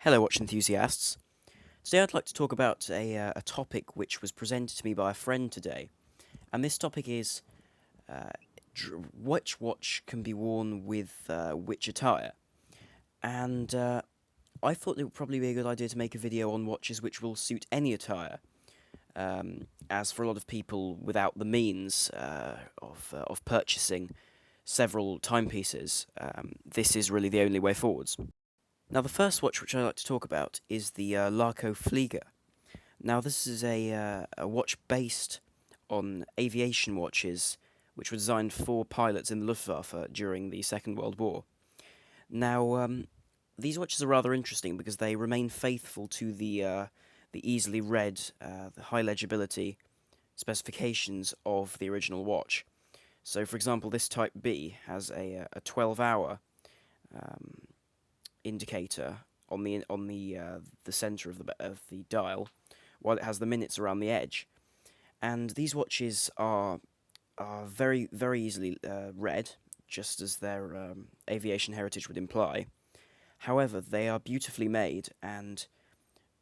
Hello, watch enthusiasts. Today I'd like to talk about a topic which was presented to me by a friend today, and this topic is uh, which watch can be worn with which attire. And I thought it would probably be a good idea to make a video on watches which will suit any attire, as for a lot of people without the means of purchasing several timepieces, this is really the only way forwards. Now, the first watch which I'd like to talk about is the Larco Flieger. Now, this is a watch based on aviation watches which were designed for pilots in the Luftwaffe during the Second World War. Now, these watches are rather interesting because they remain faithful to the easily read, the high legibility specifications of the original watch. So, for example, this Type B has a 12-hour indicator on the center of the dial, while it has the minutes around the edge. And these watches are very easily read, just as their aviation heritage would imply. However, they are beautifully made and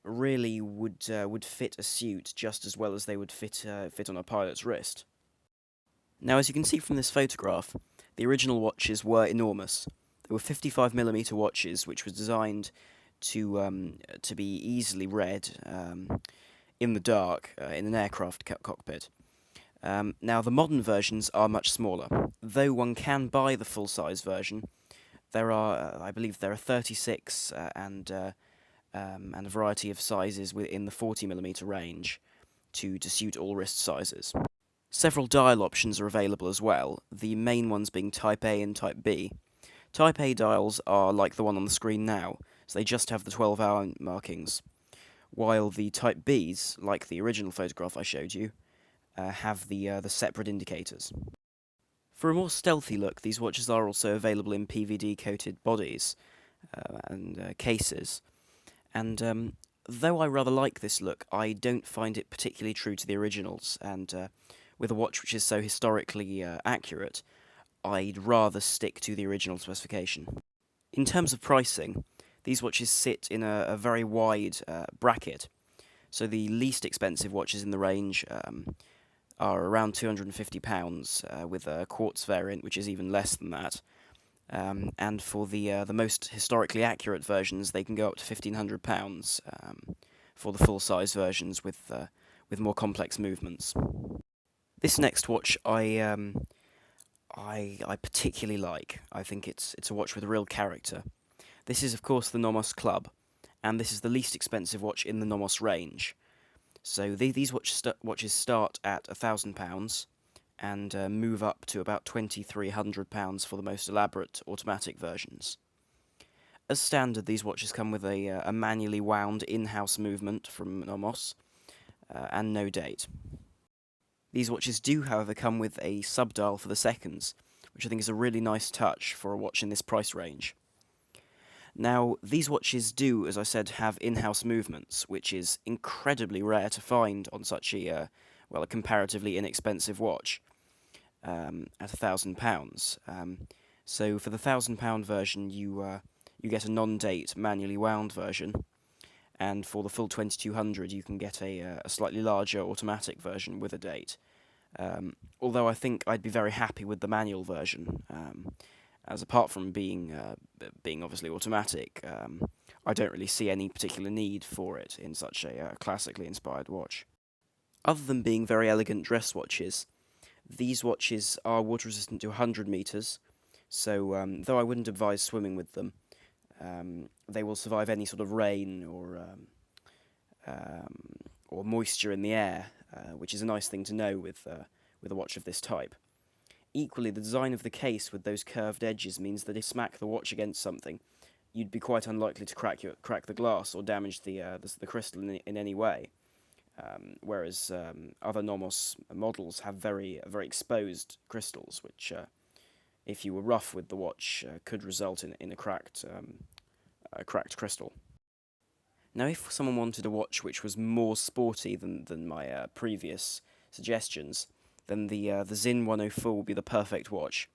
really would fit a suit just as well as they would fit on a pilot's wrist. Now, as you can see from this photograph, the original watches were enormous. They were 55mm watches, which was designed to be easily read in the dark in an aircraft cockpit. Now, the modern versions are much smaller. Though one can buy the full-size version, I believe there are 36 and a variety of sizes within the 40mm range to suit all wrist sizes. Several dial options are available as well, the main ones being Type A and Type B. Type A dials are like the one on the screen now, so they just have the 12-hour markings, while the Type Bs, like the original photograph I showed you, have the separate indicators. For a more stealthy look, these watches are also available in PVD-coated bodies and cases, and though I rather like this look, I don't find it particularly true to the originals, and with a watch which is so historically accurate, I'd rather stick to the original specification. In terms of pricing, these watches sit in a very wide bracket, so the least expensive watches in the range are around £250, with a quartz variant which is even less than that, and for the most historically accurate versions they can go up to £1,500 for the full-size versions with more complex movements. This next watch I particularly like. I think it's a watch with real character. This is, of course, the Nomos Club, and this is the least expensive watch in the Nomos range. So these watches start at £1,000 and move up to about £2,300 for the most elaborate automatic versions. As standard, these watches come with a manually wound in-house movement from Nomos, and no date. These watches do, however, come with a sub-dial for the seconds, which I think is a really nice touch for a watch in this price range. Now, these watches do, as I said, have in-house movements, which is incredibly rare to find on such a comparatively inexpensive watch at £1,000. So for the £1,000 version, you get a non-date manually wound version, and for the full 2200 you can get a slightly larger automatic version with a date. Although I think I'd be very happy with the manual version, as apart from being obviously automatic, I don't really see any particular need for it in such a classically inspired watch. Other than being very elegant dress watches, these watches are water resistant to 100 meters, so though I wouldn't advise swimming with them, they will survive any sort of rain or moisture in the air, which is a nice thing to know with a watch of this type. Equally, the design of the case with those curved edges means that if you smack the watch against something, you'd be quite unlikely to crack the glass or damage the crystal in any way. Whereas other Nomos models have very exposed crystals, which, if you were rough with the watch, could result in a cracked crystal. Now, if someone wanted a watch which was more sporty than my previous suggestions, then the Zin 104 will be the perfect watch.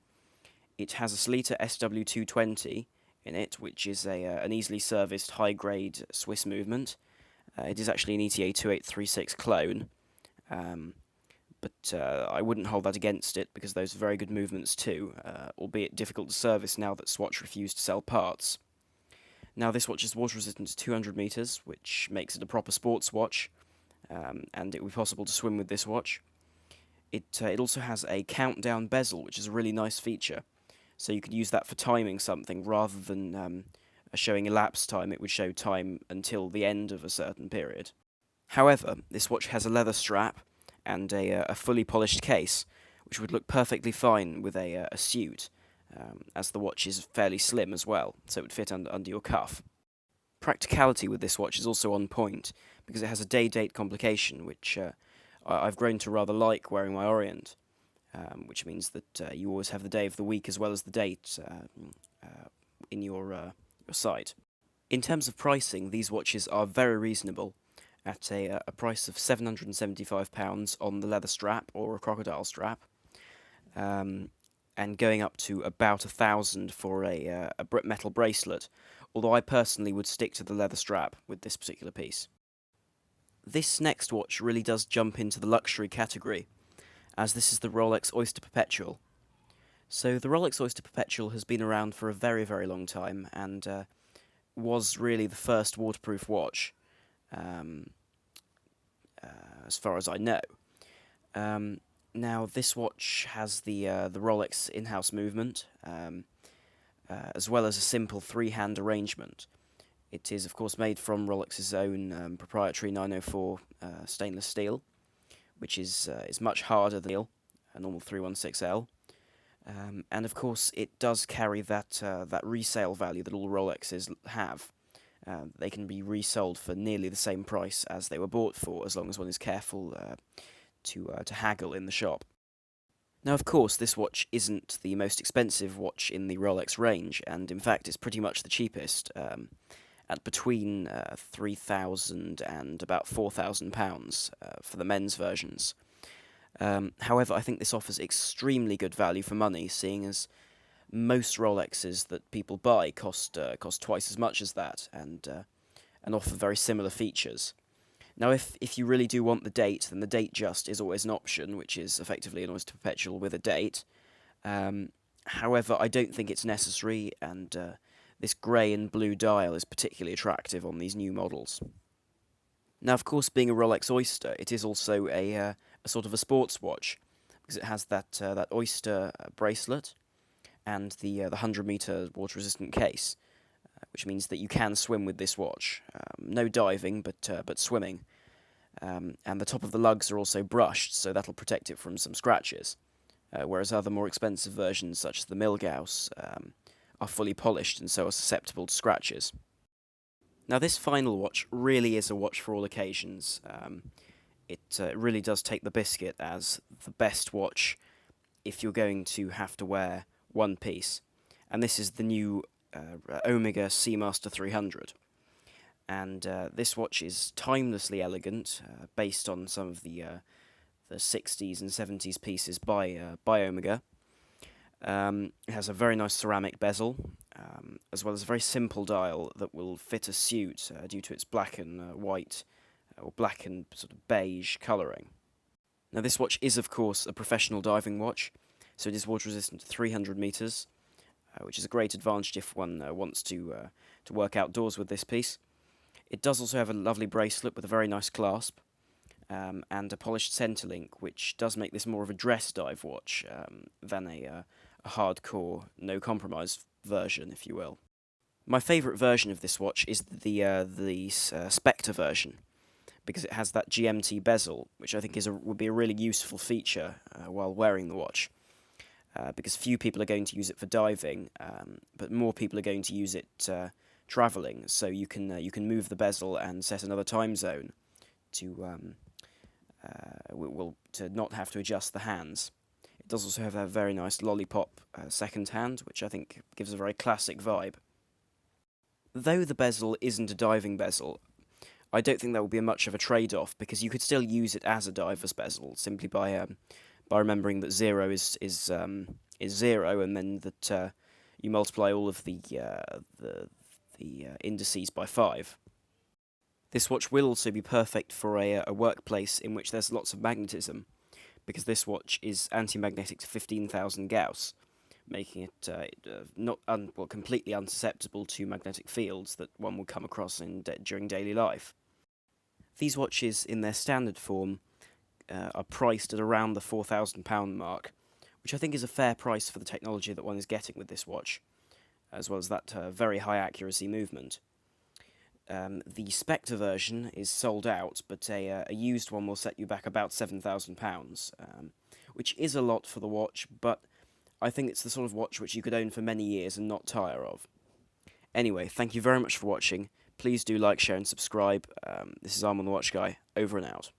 It has a Sleater SW220 in it, which is an easily serviced high-grade Swiss movement. It is actually an ETA 2836 clone, but I wouldn't hold that against it because those are very good movements too, albeit difficult to service now that Swatch refused to sell parts. Now this watch is water resistant to 200 meters, which makes it a proper sports watch, and it will be possible to swim with this watch. It also has a countdown bezel, which is a really nice feature. So you could use that for timing something rather than showing elapsed time. It would show time until the end of a certain period. However, this watch has a leather strap and a fully polished case, which would look perfectly fine with a suit, as the watch is fairly slim as well, so it would fit under your cuff. Practicality with this watch is also on point, because it has a day-date complication, which I've grown to rather like wearing my Orient, which means that you always have the day of the week as well as the date in your site. In terms of pricing, these watches are very reasonable, at a price of £775 on the leather strap or a crocodile strap, and going up to about £1,000 for a metal bracelet, although I personally would stick to the leather strap with this particular piece. This next watch really does jump into the luxury category, as this is the Rolex Oyster Perpetual. So the Rolex Oyster Perpetual has been around for a very, very long time, and was really the first waterproof watch, as far as I know. Now this watch has the Rolex in-house movement, as well as a simple three-hand arrangement. It is, of course, made from Rolex's own proprietary 904 stainless steel, which is much harder than a normal 316L. And of course, it does carry that resale value that all Rolexes have. They can be resold for nearly the same price as they were bought for, as long as one is careful to haggle in the shop. Now, of course, this watch isn't the most expensive watch in the Rolex range, and in fact, it's pretty much the cheapest, at between £3,000 and about £4,000 for the men's versions. However, I think this offers extremely good value for money, seeing as most Rolexes that people buy cost twice as much as that, and offer very similar features. Now, if you really do want the date, then the date just is always an option, which is effectively an Oyster Perpetual with a date. However, I don't think it's necessary, and this grey and blue dial is particularly attractive on these new models. Now, of course, being a Rolex Oyster, it is also a sort of a sports watch, because it has that Oyster bracelet and the 100-meter water-resistant case, which means that you can swim with this watch. No diving, but swimming. And the top of the lugs are also brushed, so that'll protect it from some scratches. Whereas other more expensive versions, such as the Milgauss, are fully polished and so are susceptible to scratches. Now, this final watch really is a watch for all occasions. It really does take the biscuit as the best watch if you're going to have to wear one piece. And this is the new Omega Seamaster 300. And this watch is timelessly elegant, based on some of the 60s and 70s pieces by Omega. It has a very nice ceramic bezel, as well as a very simple dial that will fit a suit due to its black and white, or black and sort of beige colouring. Now, this watch is, of course, a professional diving watch, so it is water resistant to 300 meters, which is a great advantage if one wants to work outdoors with this piece. It does also have a lovely bracelet with a very nice clasp, and a polished centre link, which does make this more of a dress dive watch than a hardcore, no-compromise version, if you will. My favourite version of this watch is the Spectre version, because it has that GMT bezel, which I think would be a really useful feature while wearing the watch. Because few people are going to use it for diving, but more people are going to use it travelling. So you can move the bezel and set another time zone to not have to adjust the hands. It does also have a very nice lollipop second hand, which I think gives a very classic vibe. Though the bezel isn't a diving bezel, I don't think that will be much of a trade-off, because you could still use it as a diver's bezel simply by remembering that 0 is 0, and then that you multiply all of the indices by 5. This watch will also be perfect for a workplace in which there's lots of magnetism, because this watch is anti-magnetic to 15,000 Gauss, making it completely unsusceptible to magnetic fields that one would come across during daily life. These watches, in their standard form, are priced at around the £4,000 mark, which I think is a fair price for the technology that one is getting with this watch, as well as that very high accuracy movement. The Spectre version is sold out, but a used one will set you back about £7,000, which is a lot for the watch, but I think it's the sort of watch which you could own for many years and not tire of. Anyway, thank you very much for watching. Please do like, share, and subscribe. This is Arm on the Watch Guy, over and out.